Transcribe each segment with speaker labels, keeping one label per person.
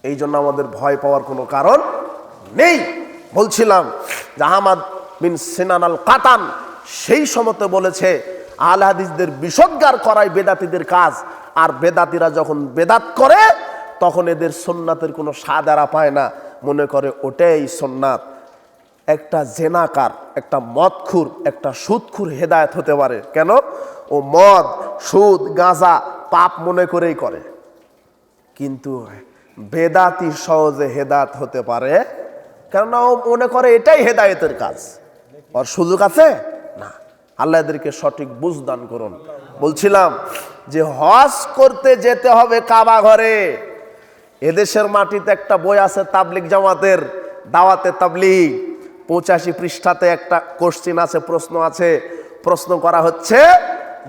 Speaker 1: এই জন্য আমাদের ভয় পাওয়ার কোনো কারণ নেই। বলছিলাম যে আহমদ বিন সিনান আল কাতান সেই সময়তে বলেছে আহলে হাদিসদের বিসর্গার করাই বেদাতীদের কাজ, আর বেদাতীরা যখন বেদাত করে তখন এদের সুন্নাতের কোনো সাদারা পায় না, মনে করে ওটাই সুন্নাত। একটা জেনাকার, একটা মদখুর, একটা সুদখুর হেদায়েত হতে পারে কেন? ও মদ, সুদ, গাঁজা পাপ মনে করেই করে, কিন্তু বেদাতি সহজে হেদায়েত হতে পারে কেননা ও মনে করে এটাই হেদায়েতের কাজ। ওর সুযোগ আছে না। আল্লাহ এদেরকে সঠিক বুঝ দান করুন। বলছিলাম যে হজ করতে যেতে হবে কাবা ঘরে। এদেশের মাটিতে একটা বই আছে তাবলিগ জামাতের, দাওয়াতে তাবলিগ, 85 পৃষ্ঠাতে একটা কোশ্চেন আছে, প্রশ্ন আছে। প্রশ্ন করা হচ্ছে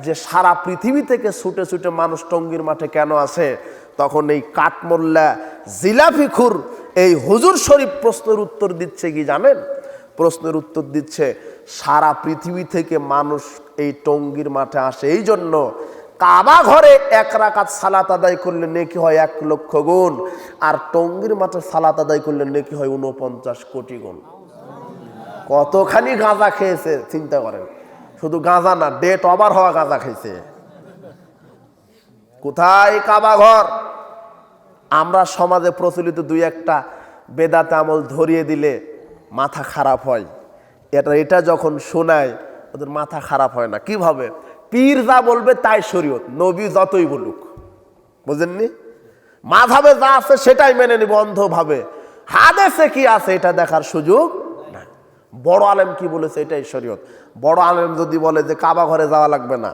Speaker 1: যে সারা পৃথিবী থেকে ছুটে ছুটে মানুষ টঙ্গীর মাঠে কেন আসে? তখন এই কাঠমোল্লা জিলাফিখুর এই হুজুর শরীফ প্রশ্নের উত্তর দিচ্ছে কি জানেন? প্রশ্নের উত্তর দিচ্ছে সারা পৃথিবী থেকে মানুষ এই টঙ্গীর মাঠে আসে এই জন্য কাবা ঘরে 1 রাকাত সালাত আদায় করলে নেকি হয় 1 লক্ষ গুণ, আর টঙ্গীর মাঠে সালাত আদায় করলে নেকি হয় 49 কোটি গুণ। কতখানি গাঁজা খেয়েছে চিন্তা করেন। শুধু গাঁজা না, ডেট ওভার হওয়া গাঁজা খেয়েছে। কোথায় কাবা ঘর? আমরা সমাজে প্রচলিত 2-1টা বেদাতে আমল ধরিয়ে দিলে মাথা খারাপ হয়। এটা যখন শোনায় ওদের মাথা খারাপ হয় না। কিভাবে? পীর যা বলবে তাই শরীয়ত, নবী যতই বলুক, বুঝেননি? মাযহাবে যা আছে সেটাই মেনে নিব অন্ধভাবে। হাদিসে কি আছে এটা দেখার সুযোগ নাই। বড় আলেম কি বলেছে এটাই শরীয়ত। বড় আলেম যদি বলে যে কাবা ঘরে যাওয়া লাগবে না,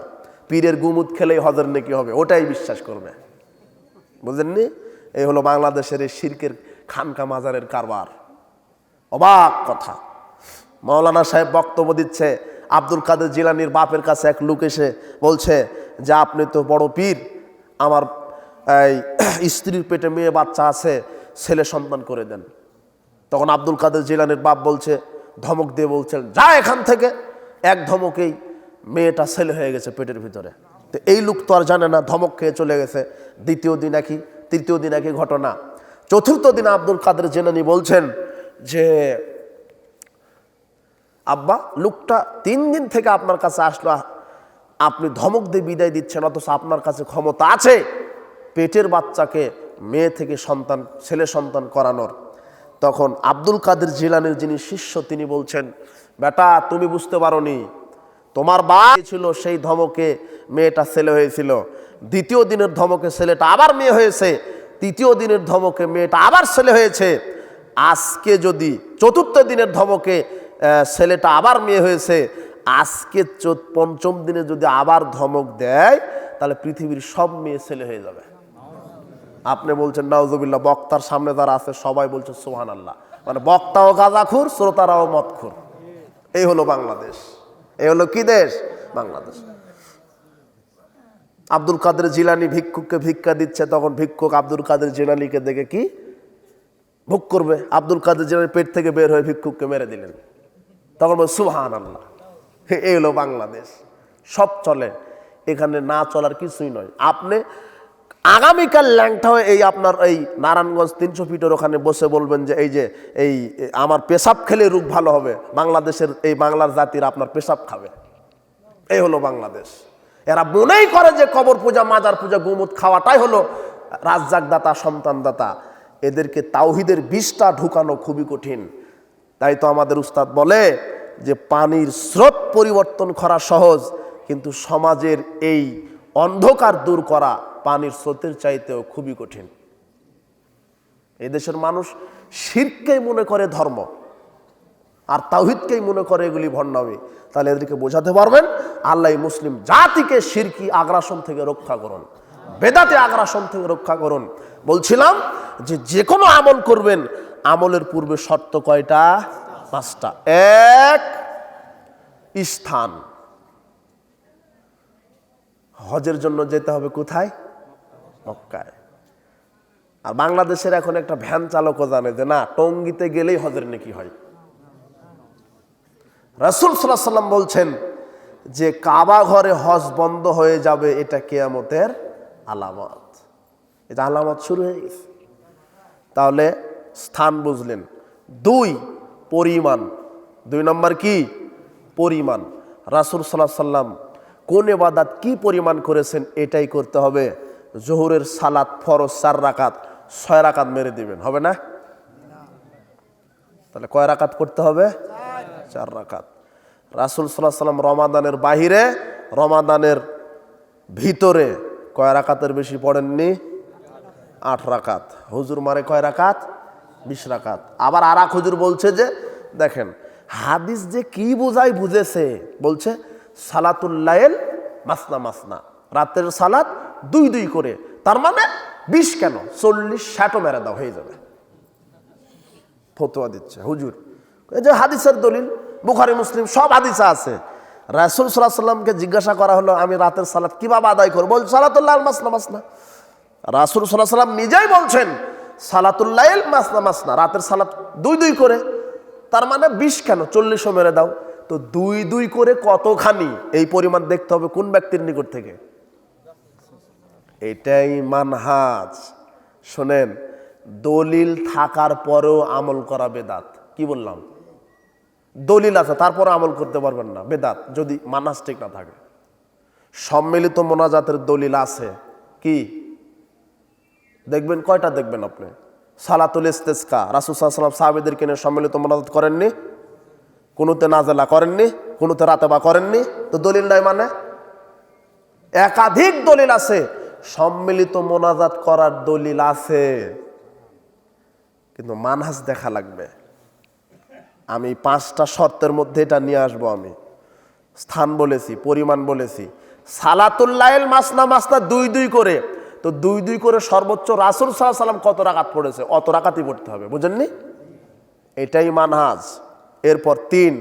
Speaker 1: পীরের গুমুত খেলেই হজের নেকি হবে, ওটাই বিশ্বাস করবে, বুঝেননি? এই হলো বাংলাদেশের এই শিরকের খানকা মাজারের কারবার। অবাক কথা। মাওলানা সাহেব বক্তব্য দিচ্ছে, আব্দুল কাদের জিলানীর বাপের কাছে এক লোক এসে বলছে যে আপনি তো বড় পীর, আমার এই স্ত্রীর পেটে মেয়ে বাচ্চা আছে, ছেলে সন্তান করে দেন। তখন আব্দুল কাদের জিলানীর বাপ বলছে, ধমক দিয়ে বলছেন যা এখান থেকে। এক ধমকেই মেয়েটা ছেলে হয়ে গেছে পেটের ভিতরে। তো এই লোক তো আর জানে না, ধমক খেয়ে চলে গেছে। দ্বিতীয় দিন একই, তৃতীয় দিন একই ঘটনা। চতুর্থ দিন আব্দুল কাদের জিলানী বলছেন যে আব্বা, লোকটা 3 দিন থেকে আপনার কাছে আসলো, আপনি ধমক দিয়ে বিদায় দিচ্ছেন, অথচ আপনার কাছে ক্ষমতা আছে পেটের বাচ্চাকে মেয়ে থেকে সন্তান, ছেলে সন্তান করানোর। তখন আব্দুল কাদের জিলানীর যিনি শিষ্য তিনি বলছেন, বেটা তুমি বুঝতে পারোনি, তোমার বাপ ছিল সেই ধমকে মেয়েটা ছেলে হয়েছিল, দ্বিতীয় দিনের ধমকে ছেলেটা আবার মেয়ে হয়েছে, তৃতীয় দিনের ধমকে মেয়েটা আবার ছেলে হয়েছে। আজকে যদি চতুর্থ দিনের ধমকে ছেলেটা আবার মেয়ে হয়েছে, আজকে 5ম দিনে যদি আবার ধমক দেয় তাহলে পৃথিবীর সব মেয়ে ছেলে হয়ে যাবে। আপনি বলছেন নাউজুবিল্লাহ, বক্তার সামনে যারা আছে সবাই বলছে সুবহানাল্লাহ। মানে বক্তাও গাঁজাখুর, শ্রোতারাও মদখুর। এই হলো বাংলাদেশ। এই হলো কি দেশ? বাংলাদেশ। আব্দুল কাদের জিলানী ভিক্ষুককে ভিক্ষা দিচ্ছে, তখন ভিক্ষুক আব্দুল কাদের জিলানীকে দেখে কি ভোগ করবে? আব্দুল কাদের জিলানীর পেট থেকে বের হয়ে ভিক্ষুককে মেরে দিলেন। তখন বল সুবহানাল্লাহ। এই হলো বাংলাদেশ। সব চলে, এখানে না চলার কিছুই নয়। আপনি আগামীকাল ল্যাংটা হয়ে এই আপনার এই নারায়ণগঞ্জ 300 ফিটের ওখানে বসে বলবেন যে এই আমার পেশাব খেলে রোগ ভালো হবে, বাংলাদেশের এই বাংলার জাতির আপনার পেশাব খাবে। এই হলো বাংলাদেশ। এরা মনেই করে যে কবর পূজা, মাজার পূজা, গুমুত খাওয়াটাই হলো রাজ্জাক দাতা, সন্তান দাতা। এদেরকে তাওহীদের বিষটা ঢুকানো খুবই কঠিন। তাই তো আমাদের উস্তাদ বলে যে পানির স্রোত পরিবর্তন করা সহজ, কিন্তু সমাজের এই অন্ধকার দূর করা পানির স্রোতের চাইতেও খুবই কঠিন। এই দেশের মানুষ শিরককেই মনে করে ধর্ম, আর তাওহীদকেই মনে করে এগুলি ভণ্ডামি। তাহলে এদেরকে বোঝাতে পারবেন আল্লাহ মুসলিম জাতিকে শিরকি আগ্রাসন থেকে রক্ষা করুন, বেদাতে আগ্রাসন থেকে রক্ষা করুন। বলছিলাম যে কোনো আমল করবেন, আমলের পূর্বে শর্ত কয়টা? 5টা। 1, স্থান। হজের জন্য যেতে হবে কোথায়? মক্কায়। আর বাংলাদেশের এখন একটা ভ্যান চালকও জানে যে না, টঙ্গীতে গেলেই হজের নেকি হয়। রাসূল সাল্লাল্লাহু আলাইহি ওয়াসাল্লাম বলছেন যে কাবা ঘরে হজ বন্ধ হয়ে যাবে, এটা কিয়ামতের আলামত। এটা আলামত শুরু হয়ে গেছে। তাহলে স্থান বুঝলেন। 2 পরিমাণ, 2 নম্বর কি পরিমাণ। রাসূল সাল্লাল্লাহু আলাইহি সাল্লাম কোন ইবাদত কি পরিমাণ করেছেন এটাই করতে হবে। জোহরের সালাত ফরজ 4 রাকাত, 6 রাকাত মেরে দিবেন, হবে না? তাহলে কয় রাকাত করতে হবে? 4 রাকাত। রাসূল সাল্লাল্লাহু আলাইহি সাল্লাম রমাদানের বাহিরে, রমাদানের ভিতরে কয় রাকাতের বেশি পড়েননি? 8 রাকাত। হুজুর মারে কয় রাকাত? 20 রাকাত। আবার আর এক হুজুর বলছে যে দেখেন হাদিস যে কি বোঝাই বুঝেছে, বলছে সালাতুল লাইল মাসনা মাসনা, রাতের সালাত 2 করে, তার মানে 20 কেন 40-60 মেরে দাও, হয়ে যাবে। ফতোয়া দিচ্ছে হুজুর, এই যে হাদিসের দলিল বুখারী মুসলিম সব হাদিসে আছে। রাসূল সাল্লাল্লাহু আলাইহি সাল্লামকে জিজ্ঞাসা করা হলো আমি রাতের সালাত কিভাবে আদায় করব, বল সালাতুল লাইল মাসনা মাসনা। রাসূল সাল্লাল্লাহু আলাইহি সাল্লাম নিজেই বলছেন সালাতুল লাইল মাসনা মাসনা, রাতের সালাত 2 করে, তার মানে 20 কেন 40 মেরে দাও। তো 2 করে কতখানি এই পরিমাণ দেখতে হবে কোন ব্যক্তির নিকট থেকে। এটাই মানহাজ। শোনেন, দলিল থাকার পরেও আমল করা বেদাত। কি বললাম? দলিল আছে তারপরে আমল করতে পারবেন না, বেদাত, যদি মানহাজ ঠিক না থাকে। সম্মিলিত মোনাজাতের দলিল আছে কি দেখবেন, কয়টা দেখবেন আপনি? সালাতুল ইস্তিসকা, রাসূল সাল্লাল্লাহু আলাইহি ওয়াসাল্লাম সাহাবীদেরকে নিয়ে সম্মিলিত মোনাজাত করেননি? কুনুতে নাজেলা করেননি? কুনুতে রাতেবা করেননি? তো দলিল নাই মানে? একাধিক দলিল আছে, সম্মিলিত মোনাজাত করার দলিল আছে, কিন্তু মানহাজ দেখা লাগবে। আমি 5টা শর্তের মধ্যে এটা নিয়ে আসবো। আমি স্থান বলেছি, পরিমাণ বলেছি। সালাতুল লাইল মাসনা মাসনা 2 করে, তো 2 করে সর্বোচ্চ রাসূল সাল্লাল্লাহু আলাইহি ওয়াসাল্লাম কত রাকাত পড়েছে অত রাকাতই পড়তে হবে, বুঝেননি? এটাই মানহাজ। এরপর 3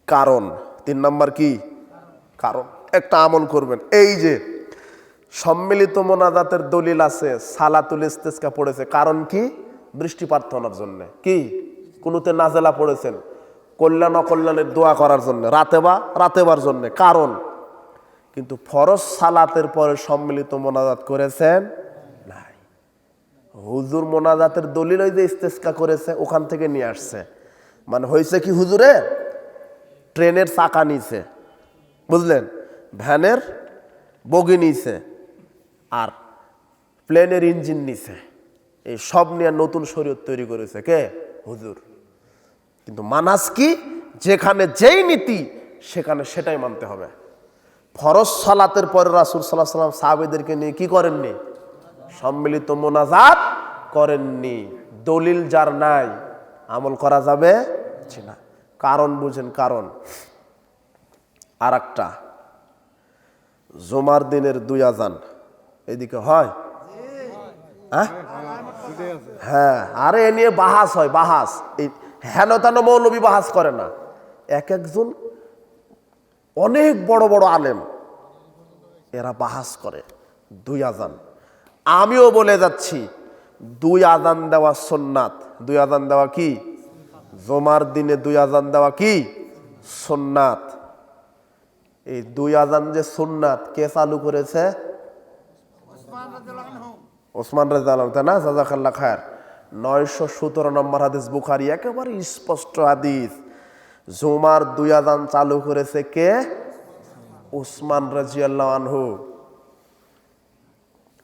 Speaker 1: কারণ। 3 নাম্বার কি কারণ? একটা আমল করবেন, এই যে সম্মিলিত মোনাজাতের দলিল আছে, সালাতুল ইস্তিসকা পড়েছে, কারণ কি? বৃষ্টি প্রার্থনার জন্য। কি? কুনুতে নাজেলা পড়েছেন কল্যাণ অকল্যাণের দোয়া করার জন্য, রাতেবার জন্য, কারণ। কিন্তু ফরজ সালাতের পরে সম্মিলিত মোনাজাত করেছেন নাই। হুজুর মোনাজাতের দলিল ওই যে ইস্তিসকা করেছে ওখান থেকে নিয়ে আসছে। মানে হয়েছে কি, হুজুরে ট্রেনের চাকা নিছে, বুঝলেন, ভ্যানের বগি নিছে, আর প্লেনের ইঞ্জিন নিছে, এই সব নিয়ে নতুন শরীয়ত তৈরি করেছে কে? হুজুর। কিন্তু মানহাজ কি? যেখানে যেই নীতি সেখানে সেটাই মানতে হবে। ফরজ সালাতের পরে রাসূল সাল্লাল্লাহু আলাইহি ওয়াসাল্লাম সাহাবীদেরকে নিয়ে কি করেননি? সম্মিলিত মোনাজাত করেননি। দলিল যার নাই আমল করা যাবে না। কারণ বুঝেন, কারণ। আর একটা, জুমার দিনের 2 আজান এদিকে হয়? হ্যাঁ, আরে এ নিয়ে বাহাস হয়, বাহাস। এই হেন তেন মৌলবী বাহাস করে না, এক একজন অনেক বড় বড় আলেম এরা বাহাস করে 2 আজান। আমিও বলে যাচ্ছি 2 আজান দেওয়া সুন্নাত। 2 আজান দেওয়া কি? জুমার দিনে 2 আজান দেওয়া কি? সুন্নাত। এই 2 আজান যে সুন্নাত কে চালু করেছে? ওসমান রাদিয়াল্লাহু আনহু, তাই না? জাযাকাল্লাহ খায়ের। 917 নম্বর হাদিস, বুখারী, একেবারে স্পষ্ট হাদিস। জুমার 2 আজান চালু করেছে কে? ওসমান রাদিয়াল্লাহু আনহু।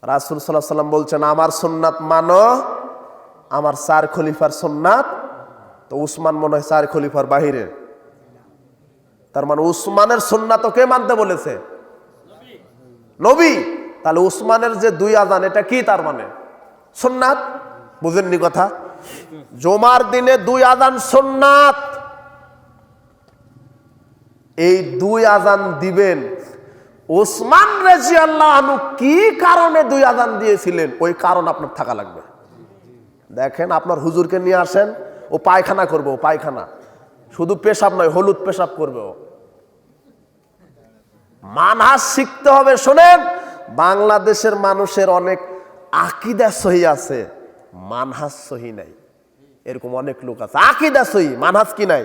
Speaker 1: রাসূল সাল্লাল্লাহু আলাইহি ওয়াসাল্লাম বলছেন আমার সুন্নাত মানো, আমার 4 খলিফার সুন্নাত। তো উসমান মনে হয় 4 খলিফার বাহিরে, তার মানে উসমানের সুন্নাত কে মানতে বলেছে? নবী। তাহলে উসমানের যে 2 আজান এটা কি? তার মানে সুন্নাত। বুঝেননি কথা? জুমার দিনে 2 আজান সুন্নাত। এই 2 আজান দিবেন। ওসমান রাদিয়াল্লাহু আনহু কি কারণে 2 আজান দিয়েছিলেন ওই কারণ আপনার থাকা লাগবে। দেখেন, আপনার হুজুরকে নিয়ে আসেন, ও পায়খানা করবে, ও পায়খানা, শুধু পেশাব নয়, হলুদ পেশাব করবে ও। মানহাজ শিখতে হবে। শোনেন, বাংলাদেশের মানুষের অনেক আকীদা সহি আছে, মানহাজ সহি নাই। এরকম অনেক লোক আছে, আকীদা সহি, মানহাজ কি নাই?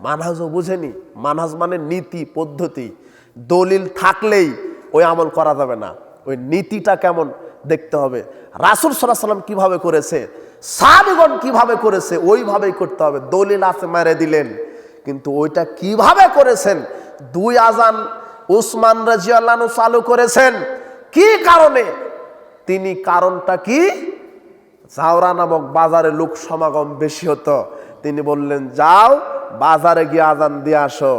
Speaker 1: মানহাজও বুঝেনি। মানহাজ মানে নীতি, পদ্ধতি। দলিল থাকলেই ওই আমল করা যাবে না। ওই নীতিটা কেমন, দেখতে হবে। রাসূল সাল্লাল্লাহু আলাইহি ওয়াসাল্লাম কিভাবে করেছে, সাহাবীগণ কিভাবে করেছে, ওইভাবেই করতে হবে। দলিল আছে মেরে দিলেন, কিন্তু ওইটা কিভাবে করেছেন। 2 আযান উসমান রাদিয়াল্লাহু আনহু চালু করেছেন কি কারণে, তিনি কারণটা কি, জাওরা নামক বাজারে লোক সমাগম বেশি হতো, তিনি বললেন যাও বাজারে গিয়ে আজান দিয়ে আসো।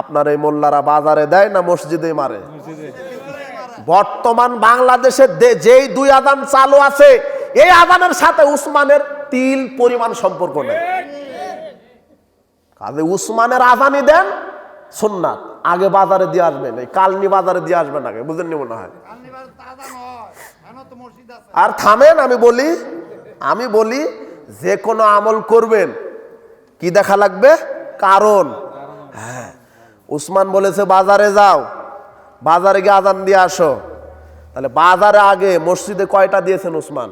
Speaker 1: আপনার এই মোল্লারা বাজারে দেয় না মসজিদে মারে? বর্তমান বাংলাদেশে যেই 2 আযান চালু আছে, এই আযানের সাথে উসমানের তিল পরিমাণ সম্পর্ক নেই। কাজে উসমানের আযানই দেন সুন্নাত, আগে বাজারে দিয়ে আসবেন, এই কালনি বাজারে দিয়ে আসবেন আগে, বুঝেননি মনে হয়। আর থামেন, আমি বলি যে কোনো আমল করবেন কি দেখা লাগবে, কারণ। হ্যাঁ, উসমান বলেছে বাজারে যাও, বাজারে গিয়ে আজান দিয়ে আসো। তাহলে বাজারে আগে মসজিদে কয়টা দিয়েছেন উসমান?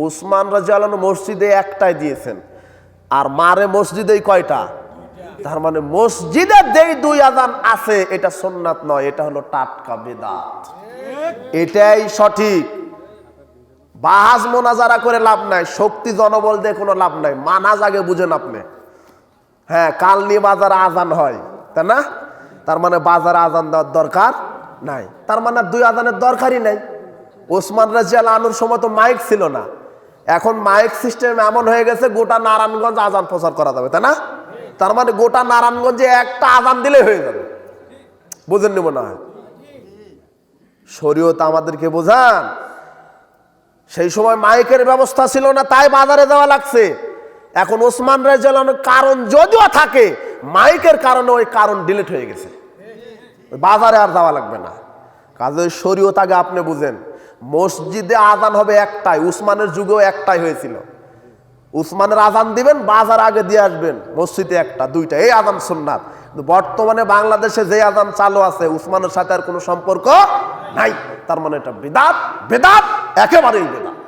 Speaker 1: উসমান রাদিয়াল্লাহু আনহু মসজিদে একটাই দিয়েছেন, আর মারে মসজিদেই কয়টা? তার মানে মসজিদে যেই 2 আযান আছে এটা সুন্নাত নয়, এটা হলো টাটকা বিদআত। এটাই সঠিক। বাহাজ মোনাজারা করে লাভ নাই, শক্তি জনবল দিয়ে কোনো লাভ নাই, মানহাজ আগে বুঝেন আপনি। হ্যাঁ, কালনি বাজারে আজান হয়, তাই না? তার মানে বাজারে আজান দেওয়ার দরকার নাই, তার মানে 2 আজানের দরকারই নাই। ওসমান রাদিয়াল্লাহু আনহুর সময় তো মাইক ছিল না, এখন মাইক সিস্টেম এমন হয়ে গেছে গোটা নারায়ণগঞ্জ আজান প্রচার করা যাবে, তাই না? তার মানে গোটা নারায়ণগঞ্জে একটা আজান দিলে হয়ে যাবে, বুঝেননি মনে হয়। শরীয়ত আমাদেরকে বোঝান। সেই সময় মাইকের ব্যবস্থা ছিল না, তাই বাজারে যাওয়া লাগছে। এখন ওসমান রাদিয়াল্লাহু আনহুর কারণ যদিও থাকে, মাইকের কারণে ওই কারণ ডিলিট হয়ে গেছে, বাজারে আর যাওয়া লাগবে না। কাজে শরীয়ত আগে আপনি বুঝেন। মসজিদে আজান হবে একটাই, উসমানের যুগেও একটাই হয়েছিল। উসমানের আজান দিবেন, বাজার আগে দিয়ে আসবেন, মসজিদে একটা 2টা, এই আজান সুন্নাত। কিন্তু বর্তমানে বাংলাদেশে যে আজান চালু আছে উসমানের সাথে আর কোনো সম্পর্ক নাই, তার মানে এটা বিদআত, বিদআত, একেবারেই বিদআত।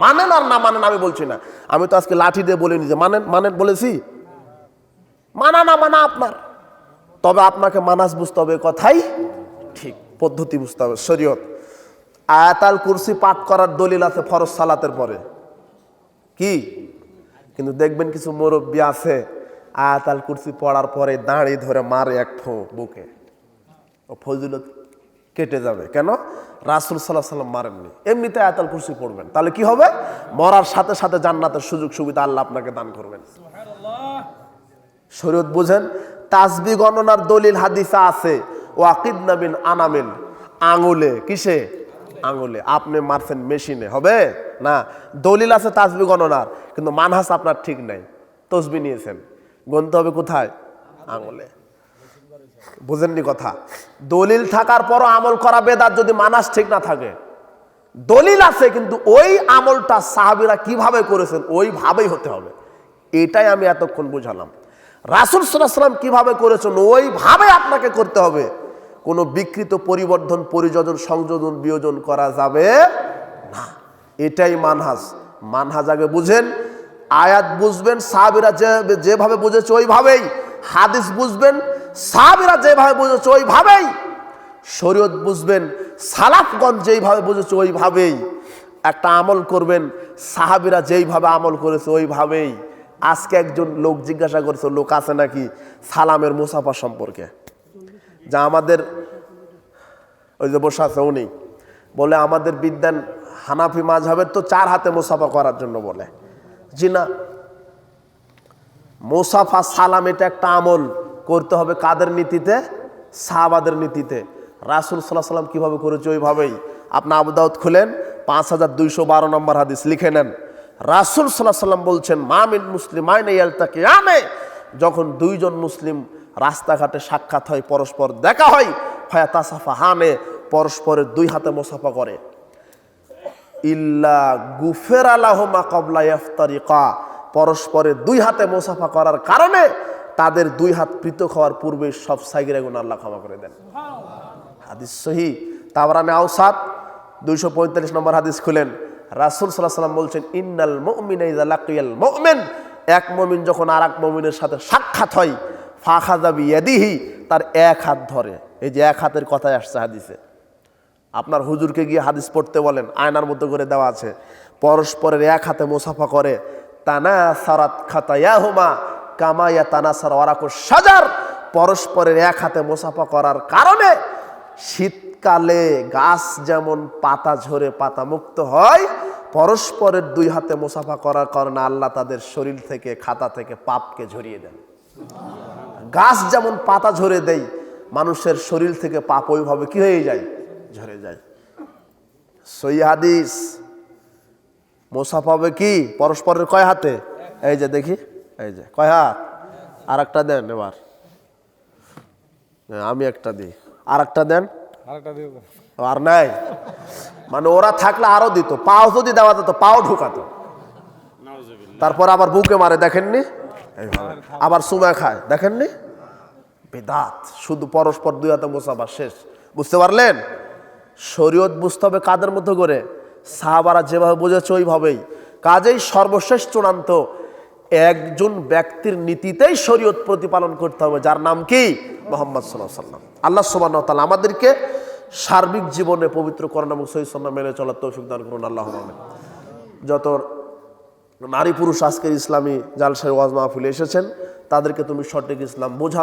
Speaker 1: মানেন আর না মানেন আমি বলছি না, আমি তো আজকে লাঠি দিয়ে বলিনি যে মানেন মানেন বলেছি। মানা না মানা আপনার, তবে আপনাকে মানাজ বুঝতে হবে, কথাই ঠিক, পদ্ধতি বুঝতে হবে, শরীয়ত। আয়াতুল কুরসি পাঠ করার দলিল আছে ফরজ সালাতের পরে, কি? কিন্তু দেখবেন কিছু মুরব্বী আছে আয়াতুল কুরসি পড়ার পরে দাঁড়ি ধরে মারে এক ফু বুকে, ও ফজিলত কেটে যাবে। কেন? রাসূল সাল্লাল্লাহু আলাইহি ওয়াসাল্লাম মারেননি। এমনিতে আয়াতুল কুরসি পড়বেন, তাহলে কি হবে? মরার সাথে সাথে জান্নাতের সুযোগ সুবিধা আল্লাহ আপনাকে দান করবেন। শরীয়ত বুঝেন। তাসবিহ গণনার দলিল হাদিসে আছে, ওয়াকিদনা বিন আনামিল, আঙুলে, কিসে? আঙুলে। আপনি মারছেন মেশিনে, হবে না। দলিল আছে তাসবিহ গণনার, কিন্তু মানহাজ আপনার ঠিক নাই। তসবিহ নিয়েছেন, গণতে হবে কোথায়? আঙুলে। বুঝেননি কথা? দলিল থাকার পরও আমল করা বেদাত যদি মানহাজ ঠিক না থাকে। দলিল আছে কিন্তু ওই আমলটা সাহাবীরা কিভাবে করেছেন ওইভাবেই হতে হবে, এটাই আমি এতক্ষণ বুঝালাম। রাসূল সাল্লাল্লাহু আলাইহি ওয়াসাল্লাম কিভাবে করেছেন ওইভাবে আপনাকে করতে হবে। কোনো বিকৃত পরিবর্ধন, পরিযোজন, সংযোজন, বিয়োজন করা যাবে না, এটাই মানহাজ। মানহাজ আগে বুঝেন, আয়াত বুঝবেন সাহাবীরা যেভাবে বুঝেছে ওইভাবেই, হাদিস বুঝবেন সাহাবীরা যেভাবে বুঝেছে ওইভাবেই, শরীয়ত বুঝবেন সালাফগণ যেইভাবে বুঝেছে ওইভাবেই, একটা আমল করবেন সাহাবীরা যেইভাবে আমল করেছে ওইভাবেই। আজকে একজন লোক জিজ্ঞাসা করেছে, লোক আছে নাকি সালামের মুসাফা সম্পর্কে, যা আমাদের ওই যে বসে আছে উনি বলে আমাদের বিদ্যান হানাফি মাযহাবের তো 4 হাতে মুসাফা করার জন্য বলে। জি না, মুসাফা সালাম এটা একটা আমল করতে হবে কাদের নীতিতে? সাহাবাদের নীতিতে। রাসূল সাল্লাল্লাহু আলাইহি ওয়াসাল্লাম কিভাবে করেছে ওইভাবেই। আপনি আবু দাউদ খুলেন, 5212 নম্বর হাদিস লিখে নেন। রাসূল সাল্লাল্লাহু আলাইহি ওয়াসাল্লাম বলছেন, মা মিন মুসলিমাইনি ইয়ালতাকিয়ানে, যখন 2 জন মুসলিম রাস্তাঘাটে সাক্ষাৎ হয়, পরস্পর দেখা হয়, ফায়াতাসাফাহানে, পরস্পরের 2 হাতে মুসাফা করে, ইল্লা গুফিরা লাহুমা ক্বাবলা ইফতারিকা, পরস্পরের 2 হাতে মুসাফা করার কারণে তাদের 2 হাত পৃথক হওয়ার পূর্বে সব সাগীরা গুনাহ আল্লাহ ক্ষমা করে দেন। হাদিস সহিহ, তাবরানী আওসাত 245 নম্বর হাদিস খুলেন। রাসূল সাল্লাল্লাহু আলাইহি ওয়াসাল্লাম বলছেন, ইন্নাল মুমিনা ইযা লাকিয়াল মুমিন, এক মুমিন যখন আরেক মুমিনের সাথে সাক্ষাৎ হয়, ফাখাযা বিয়াদিহি, তার 1 হাত ধরে। এই যে 1 হাতের কথাই আসছে হাদিসে, আপনার হুজুরকে গিয়ে হাদিস পড়তে বলেন, আয়নার মতো করে দেওয়া আছে, পরস্পরের এক হাতে মুসাফা করে, তানাসারাত খাতায়াহুমা কামা ইয়াতানাসার ওয়ারাকুশ শাজার, পরস্পরের এক হাতে মুসাফা করার কারণে শীতকালে গাছ যেমন পাতা ঝরে পাতা মুক্ত হয়, পরস্পরের দুই হাতে মুসাফা করার কারণে আল্লাহ তাদের শরীর থেকে, খাতা থেকে পাপকে ঝরিয়ে দেন। গাছ যেমন পাতা ঝরে দেয়, মানুষের শরীর থেকে পাপ ওইভাবে কি হয়ে যায়, ঝরে যায়। সহিহ হাদিস। মুসাফা হবে কি পরস্পরের কয় হাতে? এই যে দেখি, এই যে কয় হাত? আর একটা দেন এবার, আমি একটা দিই, আর একটা দেন। আর নাই মানে ওরা থাকলে আরো দিত, পাও যদি দেওয়া যেত পাও ঢুকাতো, তারপর আবার বুকে মারে, দেখেননি? আবার সুমা খায়, দেখেননি? বিদাত। শুধু পরস্পর দুই হাতে মুসাফা, শেষ। বুঝতে পারলেন? শরীয়ত বুঝতে হবে কাদের মতো করে? সাহাবারা যেভাবে বুঝেছে ওইভাবেই। কাজেই সর্বশেষ চূড়ান্ত একজন ব্যক্তির নীতিতেই শরীয়ত প্রতিপালন করতে হবে, যার নাম কি? মুহাম্মদ সাল্লাল্লাহু আলাইহি ওয়াসাল্লাম। আল্লাহ সুবহানাহু ওয়া তাআলা আমাদেরকে সার্বিক জীবনে পবিত্র কোরআন এবং সহিহ সুন্নাহ মেনে চলার তৌফিক দান করুন, আল্লাহুম্মা আমিন। যত নারী পুরুষ আজকের ইসলামী জালসায় ওয়াজ মাহফিলে এসেছেন, তাদেরকে তুমি সঠিক ইসলাম বোঝা